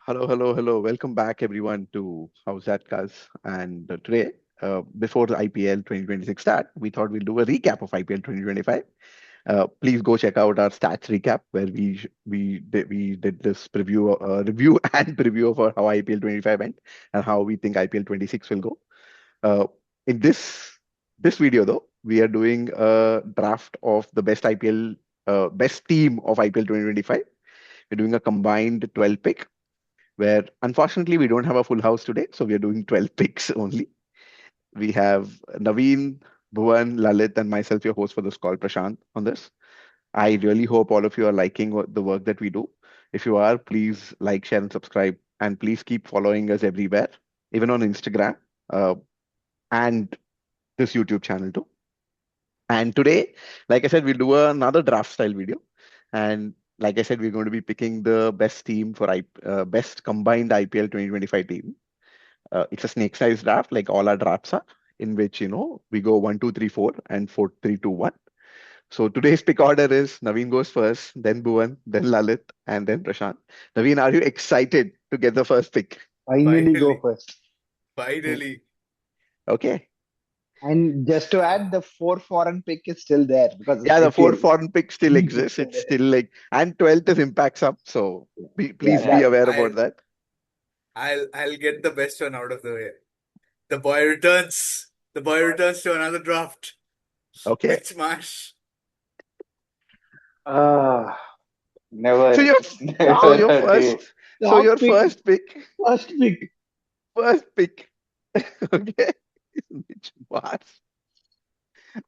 Hello, hello, hello. Welcome back, everyone, to How's That, Cuz? And today, before the IPL 2026 start, we thought we'll do a recap of IPL 2025. Please go check out our stats recap where we did this review and preview of how IPL 25 went and how we think IPL 26 will go. Uh, in this video, though, we are doing a draft of the best team of IPL 2025. We're doing a combined 12 pick where unfortunately we don't have a full house today, so we are doing 12 picks only. We have Naveen, Bhuvan, Lalit, and myself, your host for this call, Prashant, on this. I really hope all of you are liking the work that we do. If you are, please like, share, and subscribe. And please keep following us everywhere, even on Instagram and this YouTube channel too. And today, like I said, we'll do another draft style video. And like I said, we're going to be picking the best team for best combined IPL 2025 team. It's a snake size draft, like all our drafts are, in which we go 1, 2, 3, 4, and 4, 3, 2, 1. So today's pick order is Naveen goes first, then Bhuvan, then Lalit, and then Prashant. Naveen, are you excited to get the first pick? Finally go Finally, first. finally. Okay. And just to add, the four foreign pick is still there because it's Yeah, the four IPL. foreign pick still exists. It's still like, and 12th is impacts up. So Yeah, please be that Yeah, aware about I'll that. I'll get the best one out of the way. The boy returns. The boy returns to another draft. Okay. Mitch Marsh. uh, So never, your so never your a day. first so top your pick, first pick, first pick. first pick. Okay. Which Mars.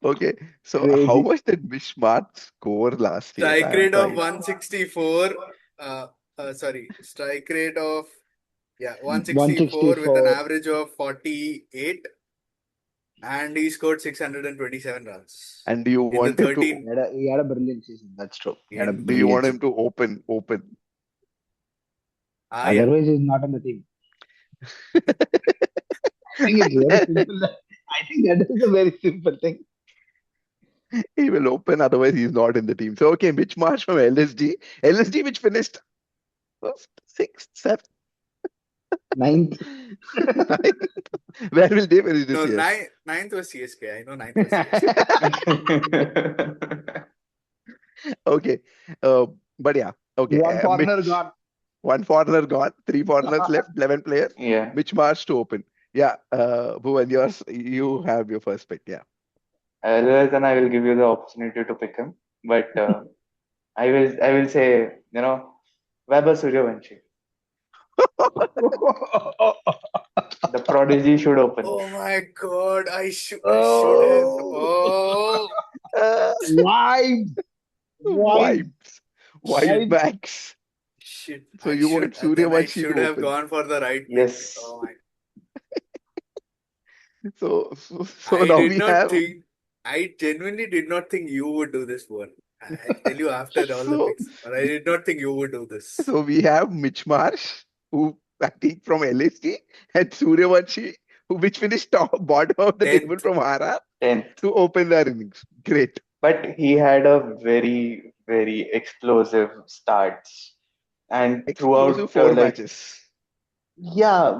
Okay. So how Crazy. much did Mishmat score last year? Strike I'm rate of trying. 164. Uh, Strike rate of 164 with an 164. average of 48, and he scored 627 runs And do you in the want him to 13. He had a brilliant season. That's true. He had a do you Indeed. want brilliant him season. to open? Ah, yeah. Otherwise, he's not on the team. I think it's very simple. I think that is a very simple thing. He will open, otherwise he's not in the team. So okay, Mitch Marsh from LSG. LSG which finished first, sixth, seventh, Ninth. ninth. Where will they finish this No, year? ninth was CSK. I know ninth was CSK. Okay. But yeah, okay. One foreigner Mitch, gone. one foreigner gone, three foreigners left, 11 players. Yeah. Mitch Marsh to open. Yeah, Bhuvan, you have your first pick. Yeah. Otherwise, then I will give you the opportunity to pick him. But I will say, Weber Suryavanshi. The prodigy should open. Oh my God, I should have. Oh, Oh Uh, why? Why? vibes. Vibe shit, Why? max. shit. So you want Then I Suryavanshi should to have open. gone for the right pick. Yes. Oh my. So I now did we not have think. I genuinely did not think you would do this one. I'll tell you after all the so picks, but I did not think you would do this. so we have Mitch Marsh who batting from LSG and Suryavanshi who which finished top bottom of the table 10th. from RR 10th. to open their innings. Great. But he had a very, very explosive starts. And Explosive throughout, four like, matches. yeah,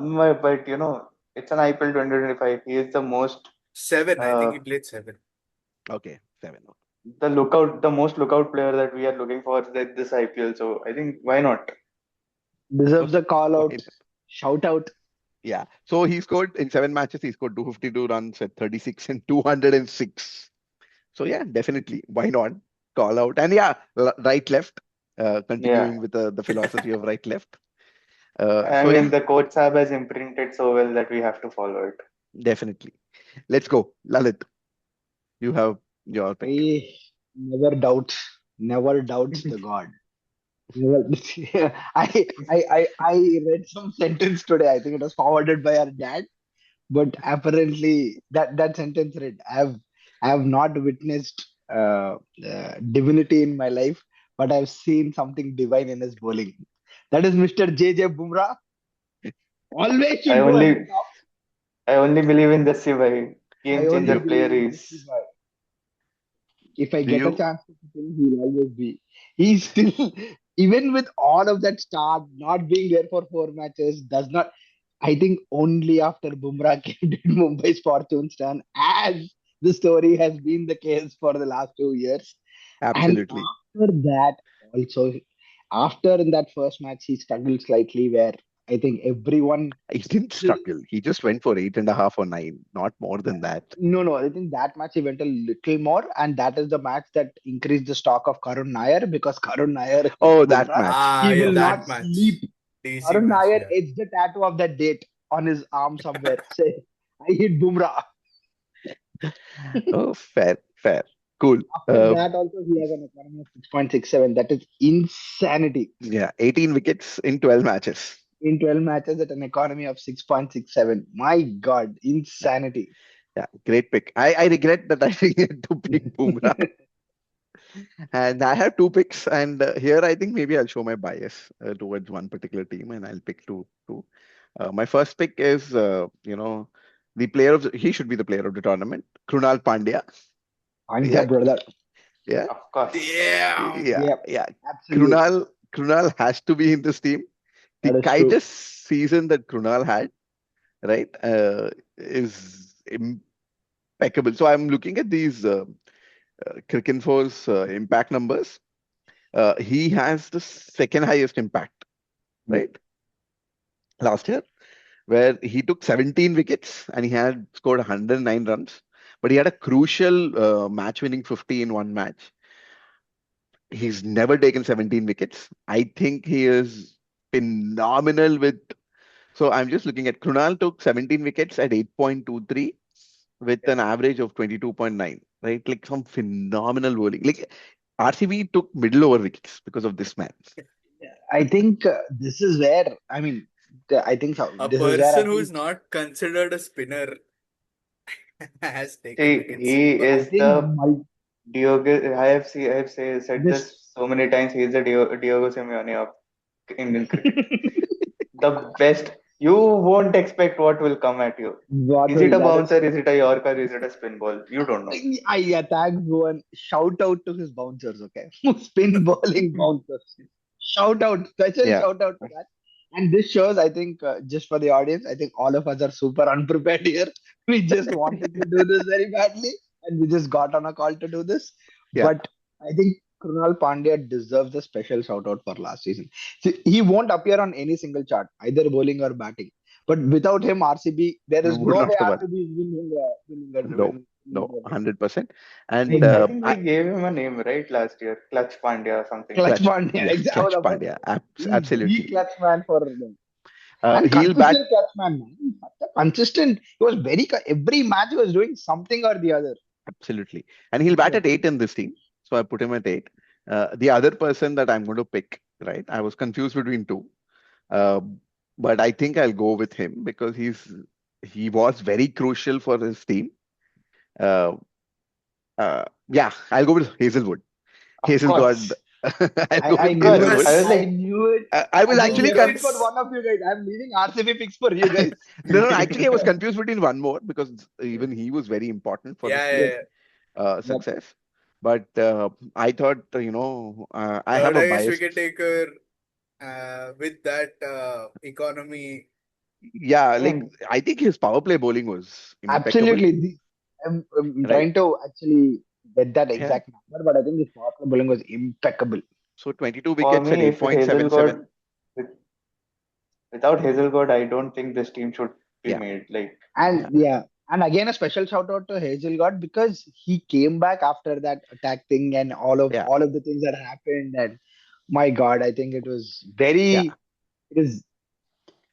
but it's an IPL 2025. He is the most, Seven. I think uh, he played seven. Okay, seven. the most lookout player that we are looking for this IPL. So I think why not? Deserves a call Why out. not? Shout out. Yeah. So he scored in 7 matches, he scored 252 runs at 36 and 206. So yeah, definitely. Why not? Call out. And yeah, right left. Yeah. Continuing with the philosophy of right left. I So yeah, mean, the coach Saab has imprinted so well that we have to follow it. definitely. Let's go. Lalit, you have your pick. He never doubts the God. Never, I read some sentence today. I think it was forwarded by our dad, but apparently that sentence read, I have not witnessed divinity in my life, but I've seen something divine in his bowling. That is Mr. J. Bumrah. Always I should go at the only top. I only believe in the Sibai. I Game only changer You player believe in is. this guy. If I do get a you chance to put him, he'll always be. He's still. even with all of that start, not being there for 4 matches, does not. I think only after Bumrah came did Mumbai's fortunes turn, as the story has been the case for the last 2 years. And Absolutely. after that, also, after in that first match, he struggled slightly, where I think everyone. He didn't struggle. He just went for 8.5 or 9, not more than that. No, no, I think that match he went a little more, and that is the match that increased the stock of Karun Nair, because Karun Nair hit Oh, that Bumrah. match. Ah, He yeah, will Oh, not that match. sleep. DC Karun match, Nair yeah. it's the tattoo of that date on his arm somewhere. Say, I hit Bumrah. oh, fair, fair. Cool. After that, also he has an economy of 6.67. That is insanity. Yeah, 18 wickets in 12 matches. In 12 matches at an economy of 6.67. My God, insanity. Yeah, great pick. I regret that I didn't to pick Bumrah. And I have two picks, and here I think maybe I'll show my bias towards one particular team, and I'll pick two. My first pick is, the he should be the player of the tournament, Krunal Pandya. Pandya Yeah, brother. yeah, Of course. Damn. yeah, Yep, yeah. absolutely. Krunal has to be in this team. The That is kind true. of season that Krunal had, right, is impeccable. So I'm looking at these Cricinfo's impact numbers. He has the second highest impact, Yep. right, last year, where he took 17 wickets and he had scored 109 runs. But he had a crucial match-winning 50 in one match. He's never taken 17 wickets. I think he is phenomenal with. So I'm just looking at Krunal took 17 wickets at 8.23 with Yeah. an average of 22.9, right? Like some phenomenal bowling. Like RCB took middle over wickets because of this man. I think this is where, I mean, I think so. A This is where I person who is think, not considered a spinner has taken See, wickets. he I is think the Diogo. Said this. this so many times. He is the Diogo Simeone of Indian cricket. The best. You won't expect what will come at you. What Is it will a that is bouncer? Is it a Yorker? Is it a spin ball? You don't know. I thanks Bhuvan. Shout out to his bouncers, okay? Spin bowling bouncers. Shout out, special Yeah, shout out to that. And this shows, I think, just for the audience, I think all of us are super unprepared here. We just wanted to do this very badly, and we just got on a call to do this. yeah. But I think Krunal Pandya deserves a special shout out for last season. See, he won't appear on any single chart, either bowling or batting. But without him, RCB, there We is wouldn't no way have won. RCB is No, no, winning. 100%. I And I know. think we gave him a name right last year. Clutch Pandya or something. Clutch Clutch, Pandya, yeah, exactly. I was Clutch about to Pandya, say. He's the absolutely. clutch man for them. And He'll bat consistent clutch man. Such a consistent. He was very, every match he was doing something or the other. absolutely, and he'll bat Yeah. at 8 in this team. So I put him at 8. The other person that I'm going to pick, right? I was confused between two, uh, but I think I'll go with him because he was very crucial for his team. Uh, yeah, I'll go with Hazelwood. Of Hazelwood. course. I'll go I with Of knew Of it. course. I was Hazelwood. course. I like, knew it. I I was was Of actually just waiting for course. one of you guys. I'm leaving RCB picks for you guys. no, actually, I was confused between one more because even he was very important for this Yeah, team yeah, Yes. yeah. Yep. success. But I thought, I have Third a highest bias. wicket taker with that economy. Yeah, I like mean, I think his power play bowling was impeccable, Absolutely. I'm right? trying to actually get that Yeah. exact number, but I think his power play bowling was impeccable. So 22 for wickets at me, if Hazel got 8.77. with, without Hazel God, I don't think this team should be Yeah, made. Like, And yeah, yeah, and again a special shout out to Hazel God, because he came back after that attack thing and yeah. all of the things that happened. And my God, I think it was Yeah. it is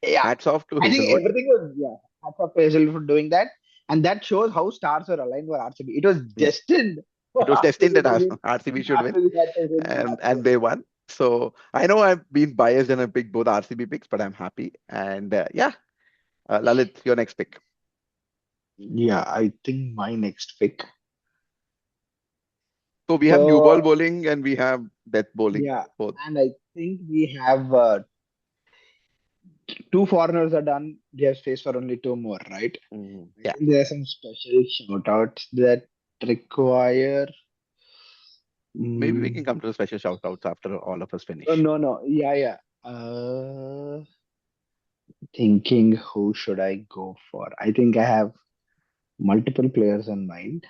yeah. Hats off to I think Hazelwood. everything was hats off to Hazel for doing that, and that shows how stars were aligned for RCB. It was Yeah. destined for It was destined RCB that to win. RCB should win, RCB had to win the and match. they won. So I know I've been biased and I picked both RCB picks, but I'm happy. And yeah, Lalit, your next pick. Yeah, I think my next pick. So we have new So ball bowling and we have death bowling yeah, both. and I think we have two foreigners are done. We have space for only two more, right? I Yeah. think there are some special shout outs that require. Maybe we can Mm, come to the special shout outs after all of us oh, finish. no, no. Yeah, yeah. Thinking who should I go for? I think I have multiple players in mind,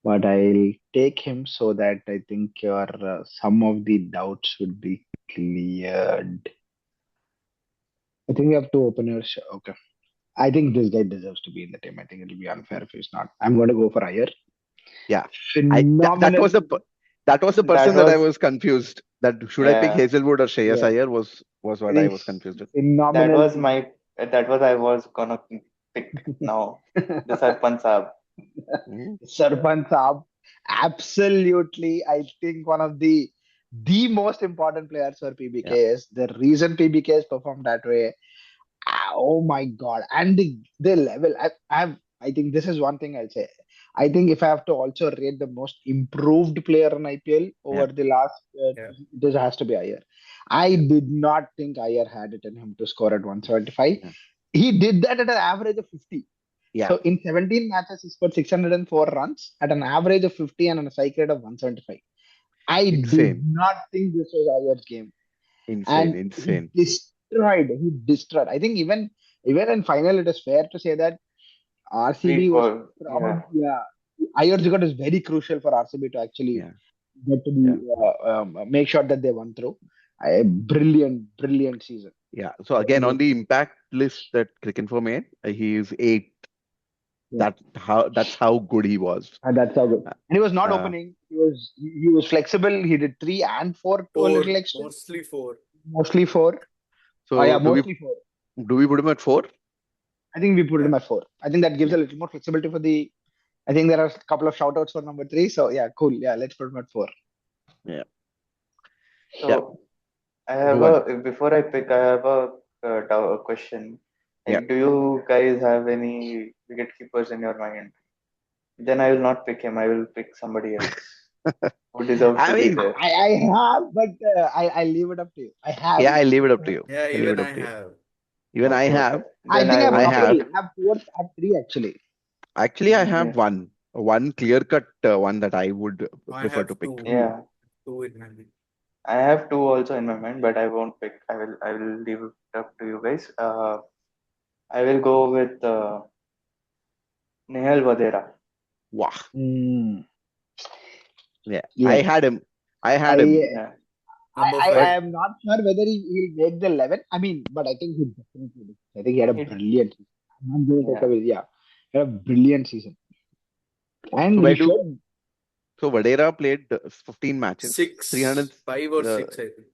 but I'll take him so that I think your some of the doubts would be cleared. I think we have two openers. Okay. I think this guy deserves to be in the team. I think it'll be unfair if he's not. I'm going to go for Iyer. Yeah. That Phenomenal. was that was the That person that I was was confused. That should I pick yeah. Hazelwood or Shreyas Yeah. Iyer was I what I think was confused with. That phenomenal was season. my that was I was gonna pick now. The Sarpanch Saab. Mm, Sarpan Saab, absolutely. I think one of the most important players for yeah. PBK is the reason PBK has performed that way. Oh my God! And the level. I think this is one thing I'll say. I think if I have to also rate the most improved player in IPL Yeah. over the last, Yeah. this has to be Iyer. I Yeah. did not think Iyer had it in him to score at 175. Yeah. He did that at an average of 50. Yeah. So in 17 matches, he scored 604 runs at an average of 50 and on a strike rate of 175. I did Insane. not think this was Ayer's game, Insane. and he Insane. destroyed. He destroyed. I think even in final, it is fair to say that Free RCB was for yeah. probably, yeah. Ayer's record is very crucial for RCB to actually Yeah. get to Yeah. make sure that they won through. A brilliant, brilliant season. Yeah. So again, on Brilliant. the impact list that Cricinfo made, he is eighth. Yeah. That's how good he was. And that's how good. Uh, And he was not uh, opening. He was flexible. He did three and four to a Four, little extent. mostly four. Mostly four. Oh so yeah, mostly four. do we put him at four? I think we put Yeah. him at four. I think that gives Yeah. a little more flexibility for the. I think there are a couple of shout outs for number three. So yeah, cool. Yeah, let's put him at four. Yeah. Yeah. So I have Go on. a before I pick, I have a question. Yeah. Like, do you guys have any wicket keepers in your mind? Then I will not pick him. I will pick somebody else who deserves I to be mean, there. I have, but I leave it up to you. I have. yeah, I leave it up to you. Yeah, I leave even it I up to you. have. Even I Okay, have. I then think I I have a I won't couple. have. pick. I have two or three actually. Actually, I have Yeah, one clear cut one that I would I prefer to have pick. two. Hmm. yeah. Two in my mind. I have two also in my mind, but I won't pick. I will leave it up to you guys. I will go with Nehal Vadera. Wow. Mm, Yeah, I yes. had him. I had him. I Yeah, Number I But five. am not sure whether he'll make the 11. I mean, but I think he definitely will. I think he had a it. brilliant season. I'm not going to take Yeah, away. Yeah, he had a brilliant season. so And he where do showed so Vadera played 15 matches, 300, Six, five or uh, six, I think.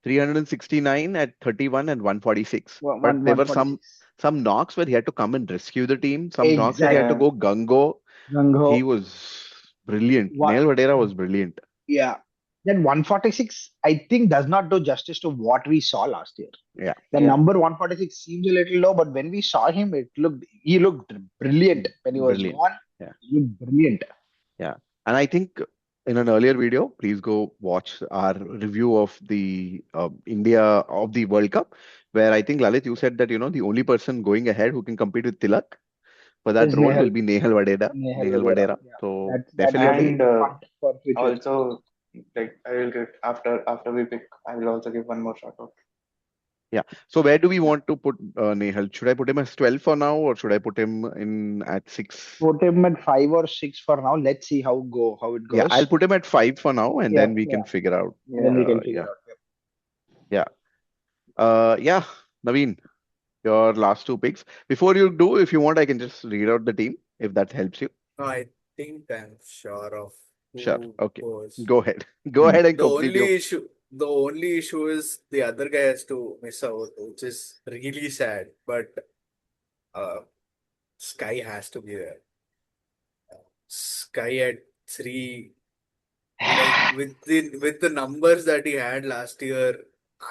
369 at 31 and 146. But there were 146. some knocks where he had to come and rescue the team. Some knocks where he had to Exactly. yeah, go gung-ho. Gung-ho. He was brilliant. What? Neil Vadera was brilliant. Yeah. That 146, I think, does not do justice to what we saw last year. Yeah, The yeah. number 146 seems a little low, but when we saw him, he looked brilliant. When he was brilliant. gone, Yeah, he looked brilliant. yeah. And I think in an earlier video, please go watch our review of the India of the World Cup, where I think Lalit, you said that the only person going ahead who can compete with Tilak for that Is role will Nehal. be Nehal Vadera. Nehal Nehal Vadera. Vadera. Yeah. So That's a definitely. And big punt for future. also, like I will get after we pick. I will also give one more shout out. Yeah. So where do we want to put Nehal? Should I put him as 12 for now, or should I put him in at 6? Put him at 5 or 6 for now. Let's see how it Yeah, I'll goes. put him at 5 for now, and Yeah, then we yeah. can figure out. And then Yeah. we can figure Yeah, out. Yeah. yeah. Yeah, Naveen, your last two picks. Before you do, if you want, I can just read out the team if that helps you. No, I think I'm sure of Sure. who Okay. goes. Go ahead. Go ahead and The complete your. only issue is the other guy has to miss out, which is really sad. But uh, Sky has to be there. Sky at three, like with the numbers that he had last year.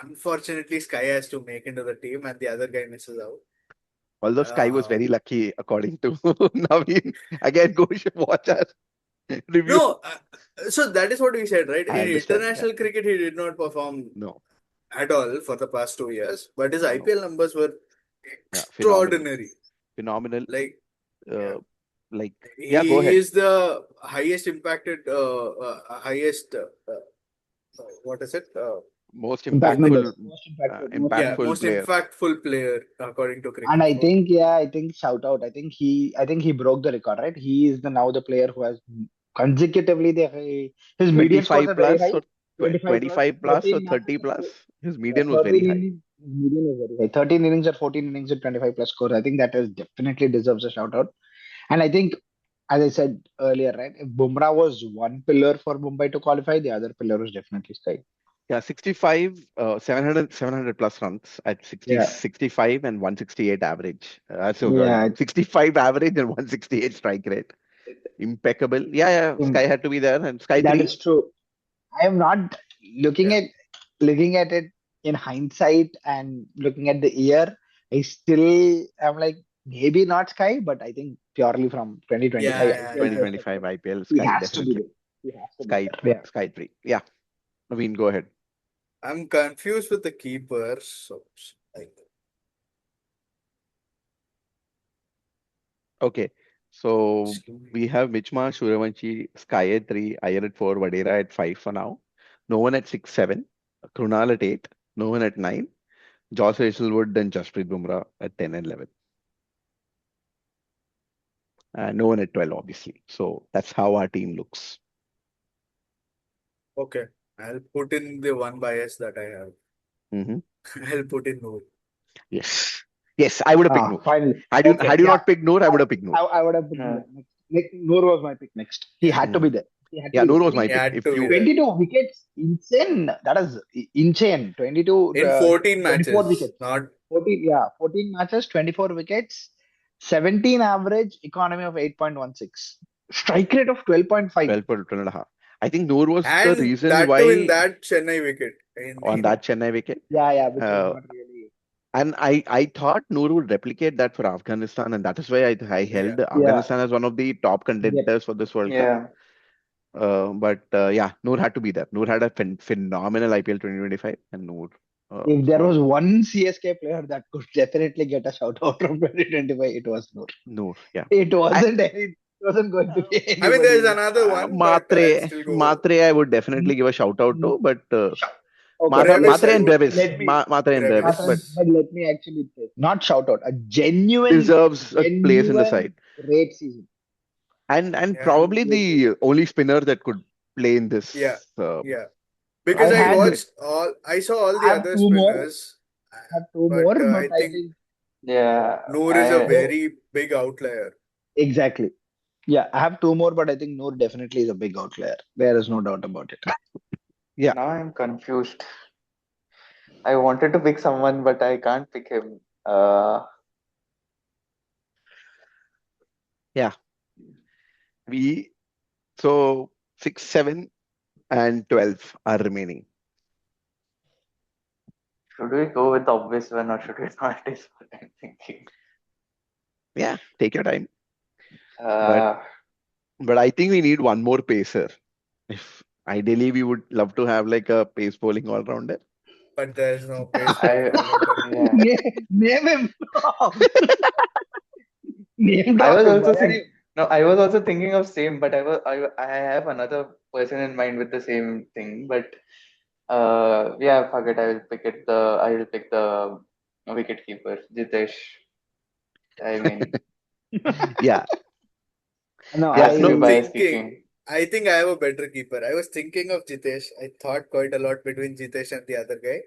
Unfortunately, Sky has to make into the team, and the other guy misses out. Although Sky was Uh, very lucky, according to Naveen. Again, go watch our review. no, so that is what we said, right? I In understand. Yeah. international cricket, he did not perform No, at all for the past 2 years, but his no. IPL numbers were Yeah. Phenomenal. extraordinary. Phenomenal. Like, Uh, yeah, Like, yeah, go He ahead. is the highest impacted, highest, what is it? Most Impact With numbers, impactful, most impactful, most yeah, impactful. impactful most player. impactful player according to And Cricket I Score. think, yeah, I think shout out. I think he broke the record, right? He is the now the player who has consecutively his median scores 25 are very plus high, or 25 plus, 25 plus or 13 30 matches, plus. His yeah, median was very 13 high. innings. His median is very high. 13 innings or 14 innings with 25 plus scores. I think that is definitely deserves a shout out. And I think, as I said earlier, right, if Bumrah was one pillar for Mumbai to qualify, the other pillar was definitely Sky. Yeah, 65, 700 plus runs at 60, Yeah, 65 and 168 average. yeah, 65 average and 168 strike rate. Impeccable. Yeah, yeah. um, Sky had to be there. And Sky that 3? is true. I am not looking Yeah, at looking at it in hindsight and looking at the year. I still am like maybe not Sky, but I think purely from 2025 yeah, yeah, IPL 2025 perspective, IPL, he Sky, has to be definitely. there. He has to be Sky, there. Yeah. Sky 3. Yeah. Naveen, go ahead. I'm confused with the keepers. So, like, Okay. So excuse me. we have Michma, Suravanshi, Sky at 3, Iyer at 4, Vadera at 5 for now. No one at 6, 7. Krunal at 8. No one at 9. Josh Hazlewood, then Jasprit Bumrah at 10 and 11. And no one at 12, obviously. So that's how our team looks. Okay, I'll put in the one bias that I have. Hmm. I'll put in Noor. Yes. Yes, I would have picked Ah, Noor. finally. Had Okay. you Yeah. not picked Noor, I would have picked Noor. I would have picked Yeah. Noor next. Noor was my pick next. He Yeah, had to Mm. be there. He had to Yeah, be there. Noor was See, my he pick. had If to be you, there 22 wickets, insane. That is insane. 22, in 14 24 matches, wickets. not 14, yeah, 14 matches, 24 wickets, 17 average, economy of 8.16, strike rate of 12.5. 12 for 12 and a half. I think Noor was the and reason that too in why that Chennai wicket. on that Chennai wicket. Yeah, yeah, which was Uh, not really. and I thought Noor would replicate that for Afghanistan, and that is why I Yeah, held Yeah, Afghanistan as one of the top yep. contenders for this World Cup. Yeah. But yeah, Noor had to be there. Noor had a phenomenal IPL 2025, and Noor. If there So was one CSK player that could definitely get a shout out from 2025, it was Noor. Noor, yeah. It I, wasn't any, it wasn't going to be I mean there anybody is else. another one, but I'll Matre, still go Matre, I would definitely Mm, give a shout out mm, to, but Okay, Brevis. Matre I and would Brevis, let me, Matre and Brevis, but Brevis. but let me actually say, not shout out, a genuine, deserves a place in the genuine side. great season. And Yeah, Genuine probably great season. the only spinner that could play in yeah, this yeah. Because I I had, IPL. watched all, I saw all I the have other two more, spinners, more, but but I I think think Yeah. Noor is a I Noor, very big outlier. exactly. Yeah, I have two more, but I think Noor definitely is a big outlier. There is no doubt about it. Yeah, Now I'm confused. I wanted to pick someone, but I can't pick him. yeah. We so 6, 7, and 12 are remaining. Should we go with the obvious one or should we not? Is what I'm thinking. Yeah, take your time. But Uh, but I think we need one more pacer. If ideally we would love to have like a pace bowling all rounder. But there is no pace bowling I all rounder. yeah. Name him. Name I drop was him. also Why are think you? no, I was also thinking of same, but I have another person in mind with the same thing. But yeah, fuck it. I will pick the wicket keeper, Jitesh. I mean, Yeah, No, yeah. has to be No, I bias Thinking, kicking. I think I have a better keeper. I was thinking of Jitesh. I thought quite a lot between Jitesh and the other guy.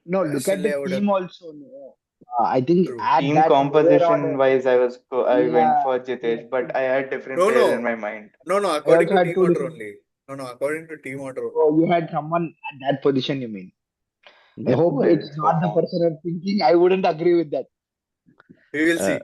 no look at Personally, the I would have team also. No, I think true. at Team that lower composition order. wise, I went Yeah, for yeah. Jitesh, but I had different No, players in no, my mind. no, no. I According also to had team two order different. only. No, no. According to team order only. Oh, you had someone at that position. You mean? I yeah. hope Who it's else not the performed? person I'm thinking. I wouldn't agree with that. We will Uh, see.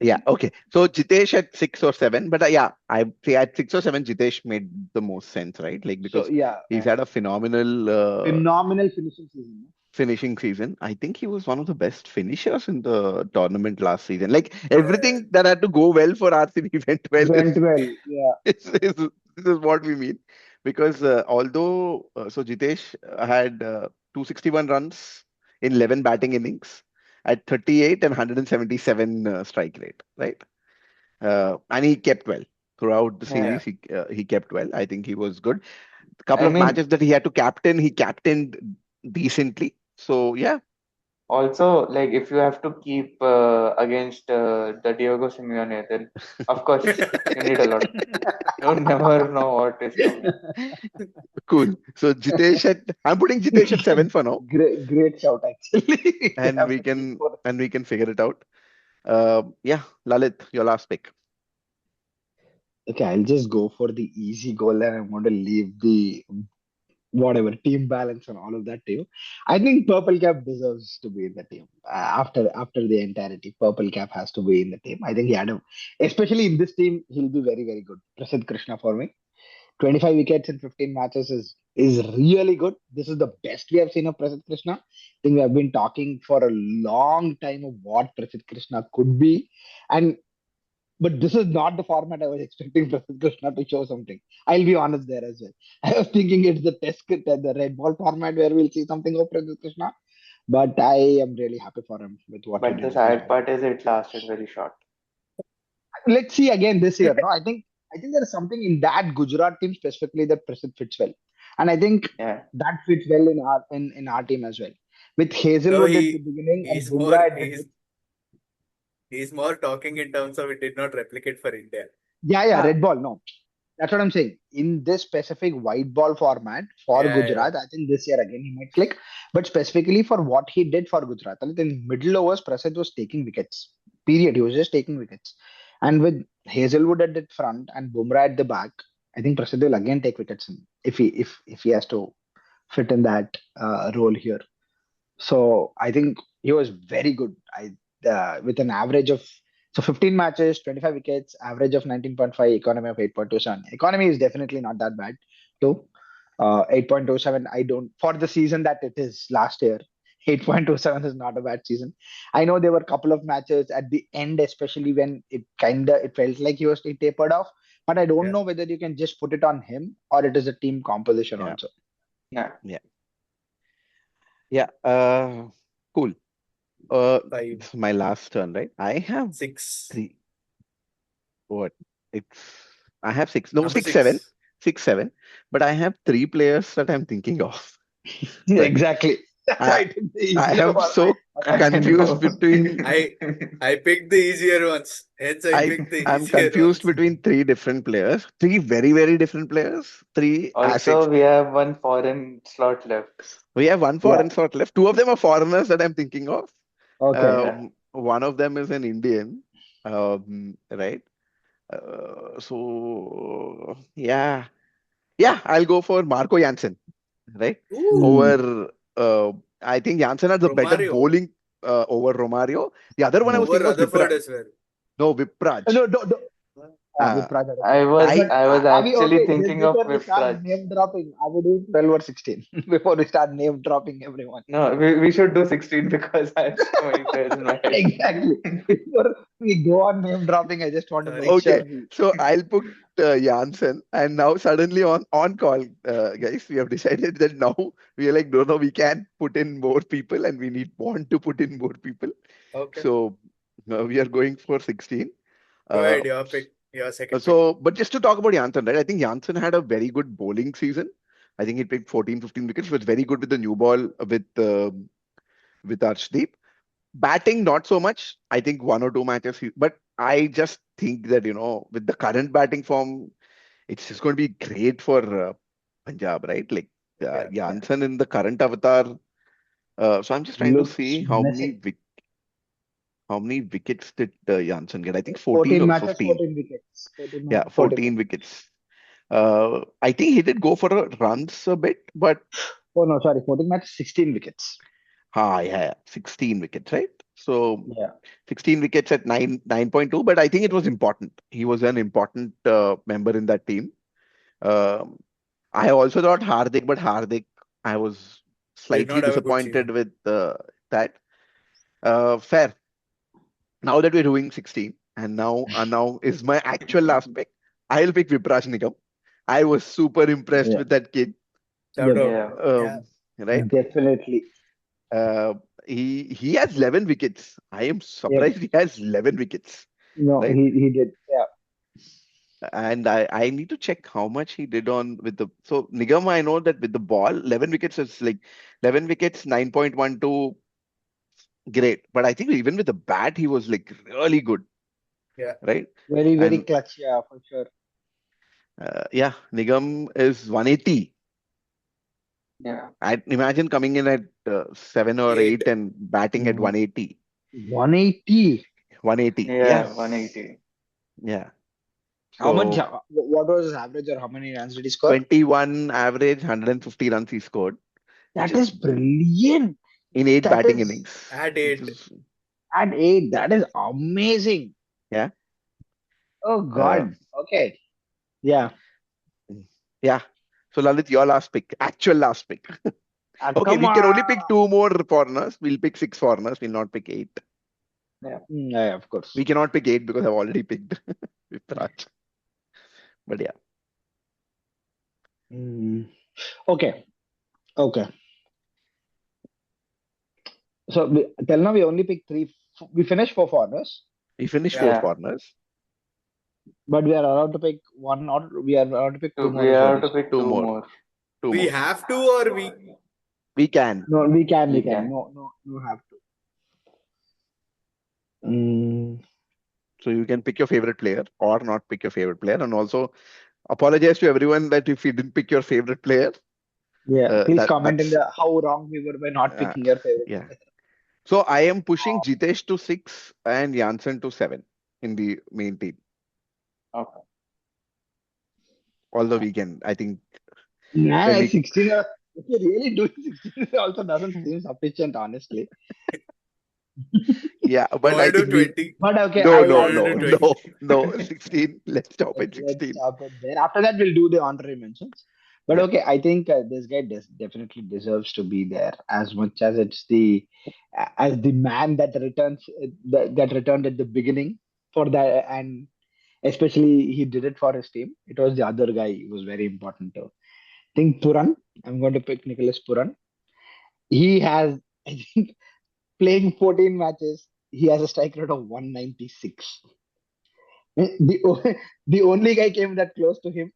yeah, okay. So Jitesh at 6 or 7, but yeah, I say at 6 or 7, Jitesh made the most sense, right? Like So because yeah, he's Yeah. had a phenomenal phenomenal finishing season. finishing season. I think he was one of the best finishers in the tournament last season. Like Yeah, everything that had to go well for RCB went well Went well. Yeah. is, this is what we mean. Because although so Jitesh had 261 runs in 11 batting innings at 38 and 177 strike rate, right? And he kept well throughout the Yeah. Yeah. series. He kept well. I think he was good. A couple I of mean, matches that he had to captain, he captained decently. So yeah, also, like if you have to keep against the Diego Simeone, then of course you need a lot. You never know what is coming. cool. So I'm putting Jitesh at 7 for now, Great shout, actually. We and have we to keep can for. figure it out. Yeah, Lalit, your last pick. Okay, I'll just go for the easy goal and I'm going to leave the whatever team balance and all of that to you. I think Purple Cap deserves to be in the team. After the entirety, Purple Cap has to be in the team. I think he had a, especially in this team, he'll be very very good. Prasidh Krishna for me. 25 wickets in 15 matches is really good. This is the best we have seen of Prasidh Krishna. I think we have been talking for a long time of what Prasidh Krishna could be, and but this is not the format I was expecting Prasidh Krishna to show something. I'll be honest there as well. I was thinking it's the the red ball format where we'll see something of Prasidh Krishna, but I am really happy for him with what he But the did this sad time. part is it lasted very short. Let's see again this year. No, I think there is something in that Gujarat team specifically that Prasidh fits well, and I think Yeah. that fits well in our team as well. With No, Hazelwood at the beginning and he's more Bumrah at the he's he's more talking in terms of it did not replicate for India. yeah, Ah, red ball. No, that's what I'm saying. In this specific white ball format for Yeah, yeah, Gujarat, I think this year again he might click. But specifically for what he did for Gujarat, I think in middle overs, Prasad was taking wickets. Period. He was just taking wickets. And with Hazelwood at the front and Bumrah at the back, I think Prasad will again take wickets if he has to fit in that role here. So I think he was very good. With an average of 15 matches, 25 wickets, average of 19.5, economy of 8.27. Economy is definitely not that bad too. 8.27. I don't for the season that it is last year. 8.27 is not a bad season. I know there were a couple of matches at the end, especially when it felt like he tapered off. But I don't yeah. know whether you can just put it on him or it is a team composition Yeah, also. yeah. yeah, yeah. Cool. Five, This is my last turn, right? I have six, three. What? It's I have six. No, number 6, 7, six. 6, 7. But I have three players that I'm thinking of. Right. Exactly. That's why I it is the I easier am format. so I confused know. between I I picked the easier ones. Hence, I I picked the I'm easier confused ones. between three different players, three very, very different players, three assets. Also, we have one foreign slot left. We have one Yeah. foreign slot left. Two of them are foreigners that I'm thinking of. Okay. Yeah. One of them is an Indian, right? So yeah, I'll go for Marco Jansen, right? Ooh, Mm. Over, I think Jansen has a better Romario bowling over Romario. The other one I was Yes. over thinking was Rutherford Vipraj. as well. No, Vipraj. No, no, no. Uh, Vipraj had a good I one. was I, But I I was are we actually okay? Just thinking of before we start Vipraj. name dropping, are we doing 12 or 16? Before we start name dropping everyone. No, we should do 16 because I have so many players in my head. Exactly. Before we go on name dropping, I just want to make Sorry. sure okay. we. So I'll put Jansen, and now suddenly on call, guys, we have decided that now we are like, no, no, we can put in more people, and we want to put in more people. Okay. So we are going for 16. Go Uh, ahead. Your pick. Your second pick. but just to talk about Jansen, right? I think Jansen had a very good bowling season. I think he picked 14, 15 wickets. Was very good with the new ball with Arshdeep. Batting, not so much. I think one or two matches, but I just think that with the current batting form, it's just going to be great for Punjab, right? Like Yeah. Yeah. Jansen in the current avatar. So I'm just trying to Looks see menacing. how many wickets did Jansen get? I think 14 14 or matches, 15. 14 wickets. 14 Yeah, matches, 14 14 wickets. wickets. I think he did go for a runs a bit, but Oh, no, sorry. 14 matches, 16 wickets. yeah, 16 wickets, right? So Yeah. 16 wickets at 9.2, but I think it was important. He was an important member in that team. Um, I also thought Hardik, but Hardik, I was Did slightly not have a good disappointed season. with that. Fair. Now that we're doing 16, and now is my actual last pick. I'll pick Vipraj Nigam. I was super impressed Yeah. with that kid. Shout Yeah. out. Yeah. Yeah. Right? Definitely. Uh, he has 11 wickets. I am Yep. surprised he has 11 wickets. No, right? he did. Yeah, And I need to check how much he did on with the so Nigam. I know that with the ball, 11 wickets is like 11 wickets, 9.12, great. But I think even with the bat, he was like really good, Yeah. right? very very And clutch. Yeah, for sure. yeah, Nigam is 180. Yeah. I imagine coming in at 7 or 8 8. and batting at 180. 180. 180. Yeah, Yeah, 180. yeah. How much? So What was his average, or how many runs did he score? 21 average, 150 runs he scored, which That is is brilliant. in 8 That batting is innings, At which 8. is, at 8. That is amazing. yeah. Oh Uh, God. Okay. Yeah. yeah. So Lalit, your last pick, actual last pick. Okay, Come we can on. only pick two more foreigners. We'll pick six foreigners. We'll not pick eight. Yeah. Yeah, of We course. cannot pick eight because I've already picked Vipraj. But yeah, Mm. Okay. Okay. So till now we only picked three. We finished four foreigners, we finished four Yeah. Yeah. foreigners. but we are allowed to pick one, or we are allowed to pick two So more we as well. have to pick Two two more. more. Two We more. have to, or we. We can. No, we can. We We can. can. No, no, no. Have to. Mm, So you can pick your favorite player or not pick your favorite player. And also apologize to everyone that if you didn't pick your favorite player, yeah. Please comment in that's the how wrong we were by not uh, picking your favorite yeah. player. So I am pushing Jitesh to six and Janssen to seven in the main team. Okay. Although we can, I think when Nah, we 16. If you're really doing 16, also doesn't seem sufficient, honestly. yeah, You but I want to think do we 20? But okay, no, You no, want to no, do 20? no, no. 16. Let's stop at let's 16. stop it there. After that, we'll do the honorary mentions. But Yeah. okay, I think this guy definitely deserves to be there, as much as it's the as the man that returns that returned at the beginning for that, and especially he did it for his team. It was the other guy who was very important too. I think Puran. I'm going to pick Nicholas Puran. He has, I think, playing 14 matches, he has a strike rate of 196. The only guy came that close to him,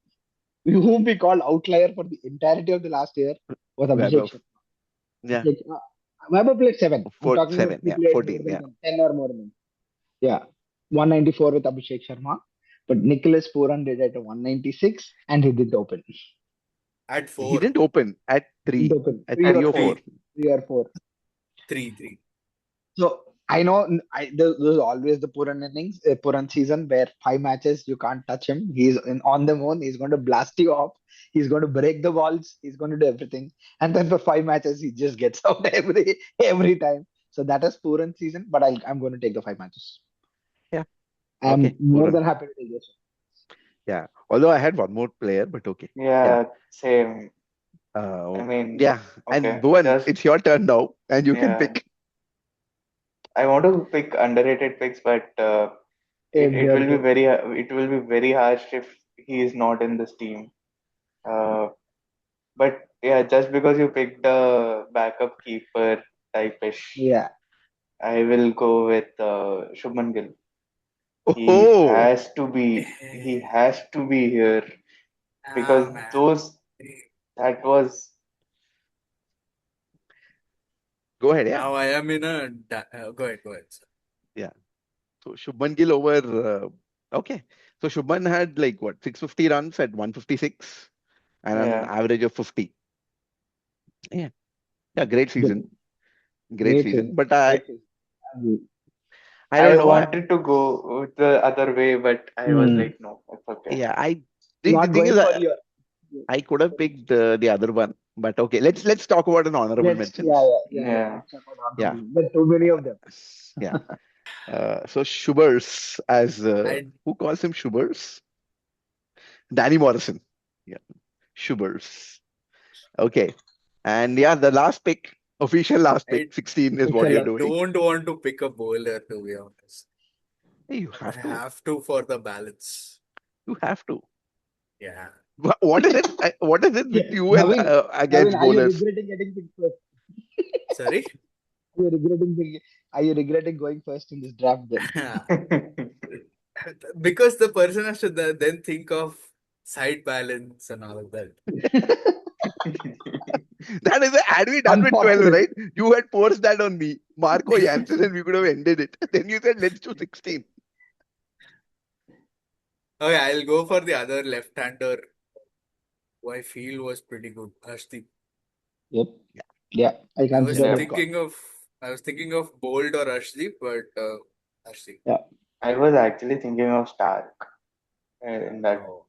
whom we called outlier for the entirety of the last year, was Abhishek Vaibhav. Sharma. Yeah. Weber played seven. I'm Four, talking about seven. he Yeah. played more 14. than Yeah. 10 or more than. Yeah, 194 with Abhishek Sharma. But Nicholas Puran did it at 196 and he did open. At He 4. didn't open at Didn't three, open. at Three three or At or four. four. three. 3 or 4. 3, 3. So I know there's always the Puran innings, Puran season where 5 matches you can't touch him. He's on the moon. He's going to blast you off. He's going to break the balls. He's going to do everything. And then for 5 matches, he just gets out every time. So that is Puran season. But I'm going to take the 5 matches. Yeah. I'm Okay. more Puran. than happy to take this. Yeah. Although I had one more player, but okay. Yeah. Yeah, same. I Uh, mean, yeah. And okay. Bhuvan, Just it's your turn now, and you can yeah. pick. I want to pick underrated picks, but Same it here will be too. very it will be very harsh if he is not in this team. Uh, but yeah, just because you picked a backup keeper type-ish, Yeah. I will go with Shubman Gill. Oh, He has to be here because Ah, man. those that was go ahead. Yeah. Now I am in a. Go ahead, go ahead, sir. Yeah. So Shubman Gill over. Okay. So Shubman had like what, 650 runs at 156 and an yeah. average of 50. Yeah. Yeah. Great season. Good. Great Great season. season. But Great season. I I don't know. wanted to go with the other way, but I was Hmm. like, no, it's okay. Yeah. The Not thing is, going for your. I could have picked the other one, but okay. Let's talk about an honorable mentions. Yeah. Yeah. Let's talk about Yeah. honorable. There are too many of them. Yeah. So Schubers as I who calls him Schubers? Danny Morrison. Yeah, Schubers. Okay, and yeah, the last pick, official last I pick, 16 is what Official you're I last doing. don't want to pick a bowler, to be honest. Hey, you I have to. have to for the balance. You have to. Yeah. What is it? What is it with pick. you and Naveen, Naveen, against are you bowlers? regretting getting picked first? Sorry? Are you regretting are you regretting going first in this draft then? Because the person has to then think of side balance and all of that. That is, had we done with 12, Unfortunate. right? You had forced that on me, Marco Jansen, and we could have ended it. Then you said, let's do 16. Okay, I'll go for the other left-hander who I feel was pretty good, Ashdeep. Yep. Yeah, Yeah, I I was consider good it. call. thinking of I was thinking of Bolt or Ashdeep, but Ashdeep. Yeah. I was actually thinking of Stark in that. Oh,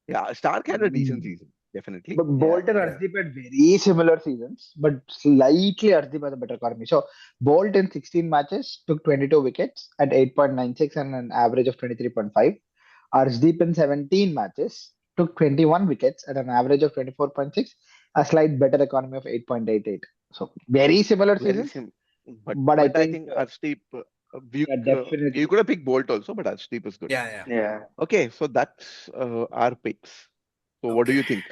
Yeah, Stark had a decent Mm. season, definitely. But Yeah. Bolt and yeah. Arshdeep had very similar seasons, but slightly Arshdeep has a better economy. So Bolt in 16 matches took 22 wickets at 8.96 and an average of 23.5. Arshdeep in 17 matches took 21 wickets at an average of 24.6, a slight better economy of 8.88. So very similar Very seasons, sim. but I But I think think Arshdeep, yeah, you definitely. could have picked Bolt also, but Arshdeep is good. Yeah, yeah. Yeah. Okay, so that's our picks. So what do Okay. you think?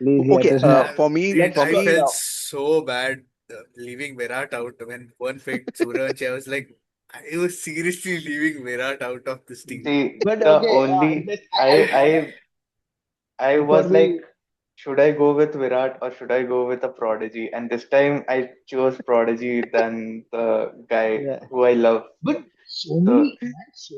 Please let Okay, us know. Dude, Let's I go. felt Yeah. so bad leaving Virat out when one picked Suraj. I was like, I was seriously leaving Virat out of this team. See, But the okay, only just I for was the like, should I go with Virat or should I go with a prodigy? And this time I chose prodigy than the guy yeah. who I love. But so So many, man, so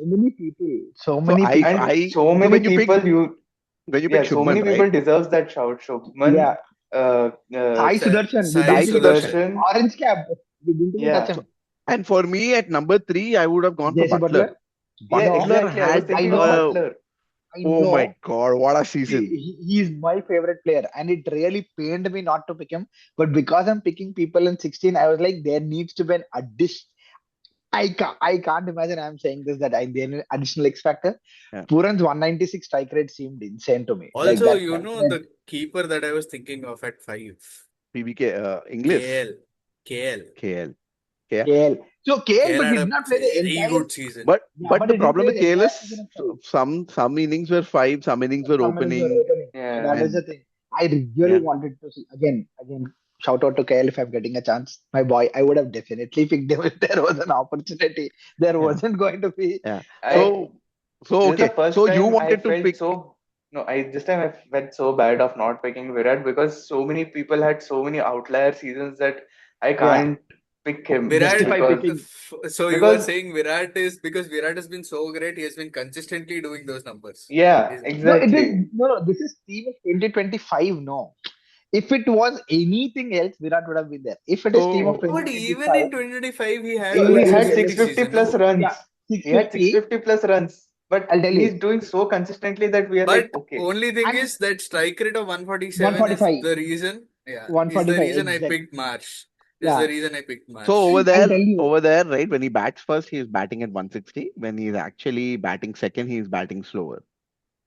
so many people. and I so so many people you when you pick yeah, so many Shubman, right? people deserves that shout. Shubman, Yeah, uh, Sai uh, Sudarshan, we Sai Sai didn't even touch him. Sudarshan. Sudarshan. Orange cap, we didn't even touch yeah, So, him. and for me at number three, I would have gone for JC Butler. Butler, yeah, no, Butler exactly. I was had I thinking of know, a, Butler. I oh my know. God, what a See, season. he's my favorite player, and it really pained me not to pick him. But because I'm picking people in 16, I was like, there needs to be an addition. I can't imagine I'm saying this that I the additional X factor. Yeah. Puran's 196 strike rate seemed insane to me. Like Also, that you strike know rate. the keeper that I was thinking of at 5, PBK, English, KL. KL. KL. Yeah. KL. So KL, KL but had did a not play the very entire. good season. Yeah, But but the he didn't problem play with the KL entire is season of five. some innings were five, some innings were Some innings were opening, opening. So Yeah, that is the and thing. I really yeah, wanted to see again. Shout out to KL if I'm getting a chance. My boy, I would have definitely picked him if there was an opportunity. There yeah, wasn't going to be. yeah. Uh, I So this is the okay. first So you time I wanted to felt pick so no, I this time I felt so bad of not picking Virat because so many people had so many outlier seasons that I yeah, can't pick him Virat, justify because picking. so you are because saying Virat is because Virat has been so great, he has been consistently doing those numbers. yeah, Isn't it? No, it is exactly. no. This is team of 2025. No, if it was anything else, Virat would have been there. If it is team of so But even 2025, in 2025, he had yeah, a He yeah, had fantastic 650 season, plus no? yeah, runs. He had 650. 650 plus runs, but I'll tell he's you, doing so consistently that we are like, But okay, only thing and is that strike rate of 147 is 145, the reason. Yeah, is the 145 reason I exact. picked Marsh. Is the Yeah, reason I picked so Marsh. and I'll tell you, over there, right? When he bats first, he's batting at 160. When he's actually batting second, he's batting slower.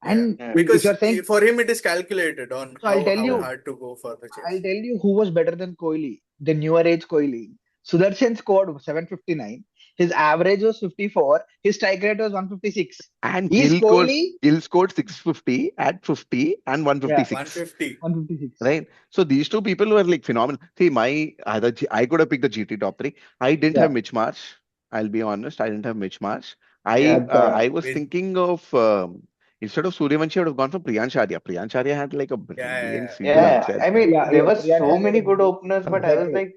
Yeah, and yeah, if because you're saying, for him it is calculated on so I'll tell how Yeah. you, hard to go for the I'll chase. tell you who was better than Kohli, the newer age Kohli. Sudarshan scored 759. His average was 54. His strike rate was 156. And Is Kohli? Gill scored 650 at 50 and Yeah, 156. 150. 156. Right. So these two people were like phenomenal. See, I could have picked the GT top three. I didn't have Yeah, Mitch Marsh. I'll be honest. I didn't have Mitch Marsh. yeah, yeah. I was With thinking of instead of Suryavanshi, I would have gone for Priyansh Arya. Priyansh Arya had like a brilliant yeah, season yeah. itself. I mean, Yeah, there yeah. were Priyansh so had a many good brilliant. openers, but I was Exactly. like,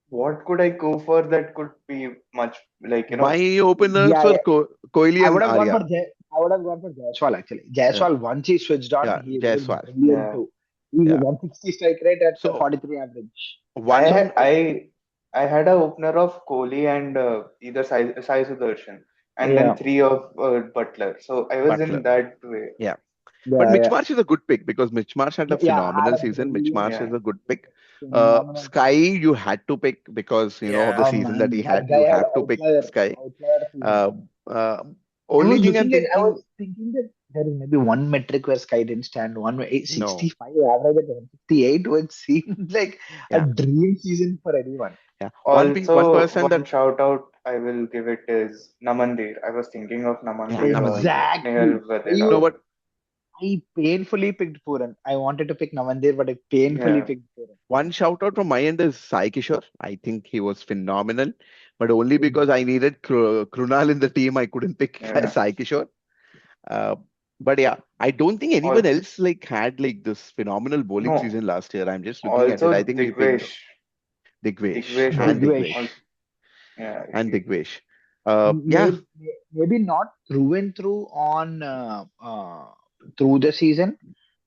what could I go for that could be much like, My openers Yeah, were yeah. Kohli I would and have gone for Arya. Jay. I would have gone for Jaiswal actually. Yeah, Jaiswal once he switched on, yeah, he was Jaiswal. brilliant yeah. too. He's a Yeah. 160 strike rate at So 43 average. I one ha- on I had a opener of Kohli and either Sai Sudarshan, and then Yeah, three of Butler. So I was in Butler. that way. Yeah. But yeah, Mitch yeah. Marsh is a good pick because Mitch Marsh had a Yeah, had phenomenal a season. Mitch brilliant Marsh Yeah, is a good pick. phenomenal Sky, season. you had to pick because you know of the yeah. Oh season that he man, that had. guy You had have to pick Sky. outlier season. Uh, uh, Only thing I'm I thinking, was thinking that there is maybe one metric where Sky didn't stand. no, 165 average at 158 would seem like a yeah, dream season for anyone. yeah. One also, person that, one shout out I will give it is Namandir. I was thinking of yeah, Namandir or Namandir. Nehal Exactly. No, Vadera. but I painfully picked Puran. I wanted to pick Navandir, but I painfully Yeah, picked Puran. One shout out from my end is Sai Kishore. I think he was phenomenal, but only because I needed Krunal in the team, I couldn't pick yeah. Sai Kishore. Uh, but yeah, I don't think anyone All, else like had like this phenomenal bowling no, season last year. I'm just looking at it. I also think we picked Digvesh. Digvesh Digvesh and also, Digvesh. Digvesh also yeah, and he, Digvesh. Yeah, Maybe not through and through on through the season,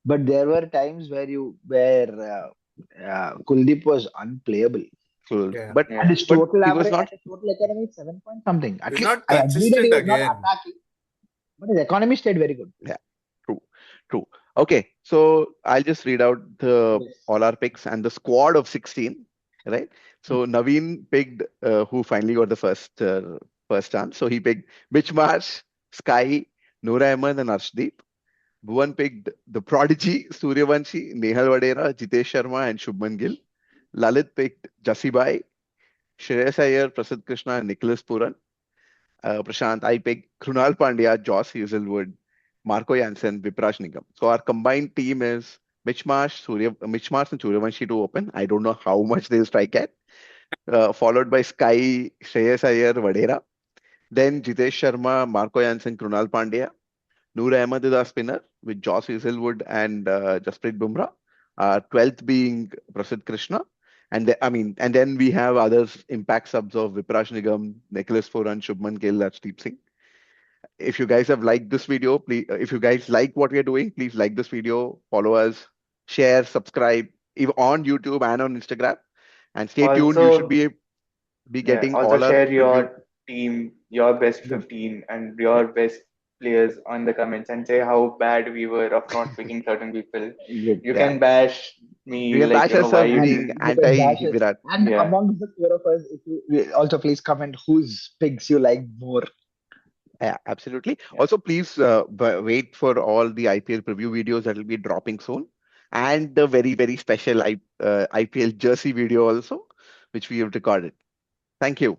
but there were times where Kuldeep was unplayable. cool. Yeah. But And yeah. his but total he was average not and his total economy is 7 point something. At He's least not I agree that he consistent was not again. attacking, but his economy stayed very good. yeah. True, true. Okay, so I'll just read out the Yes. all our picks and the squad of 16, right? So Naveen picked who finally got the first chance. So he picked Mitch Marsh, Sky, Noor Ahmed, and Arshdeep. Bhuvan picked the prodigy Suryavanshi, Nehal Vadera, Jitesh Sharma, and Shubman Gill. Lalit picked Jasibai, Shreyas Iyer, Prasidh Krishna, and Nicholas Puran. Prashant, I picked Krunal Pandya, Joss Hazelwood, Marco Jansen, Viprash Nigam. So our combined team is Mitch Marsh and Suryavanshi to open. I don't know how much they'll strike at. Followed by Sky, Shreyas Iyer, Vadera. Then Jitesh Sharma, Marco Jansen, Krunal Pandya. Noor Ahmed is our spinner with Joss Hazelwood and Jasprit Bumrah. 12th being Prasidh Krishna. And then we have other impact subs of Viprash Nigam, Nicholas Foran, Shubman Gill, that's Deep Singh. If you guys have liked this video, please, if you guys like what we are doing, please like this video, follow us, share, subscribe, even on YouTube and on Instagram. And stay tuned. You should Also, be yeah, getting also all our share preview. your team, your best Yes. 15 and Yeah, your best players on the comments and say how bad we were of not picking certain people. Yes. You yeah. can bash You me can like, bash us why of you And being didn't. you can anti bash us. Virat. And Yeah. amongst the four of us, if you also please comment whose picks you like more. Yeah, absolutely. Yeah. Also, please wait for all the IPL preview videos that will be dropping soon, and the very, very special IPL jersey video also, which we have recorded. Thank you.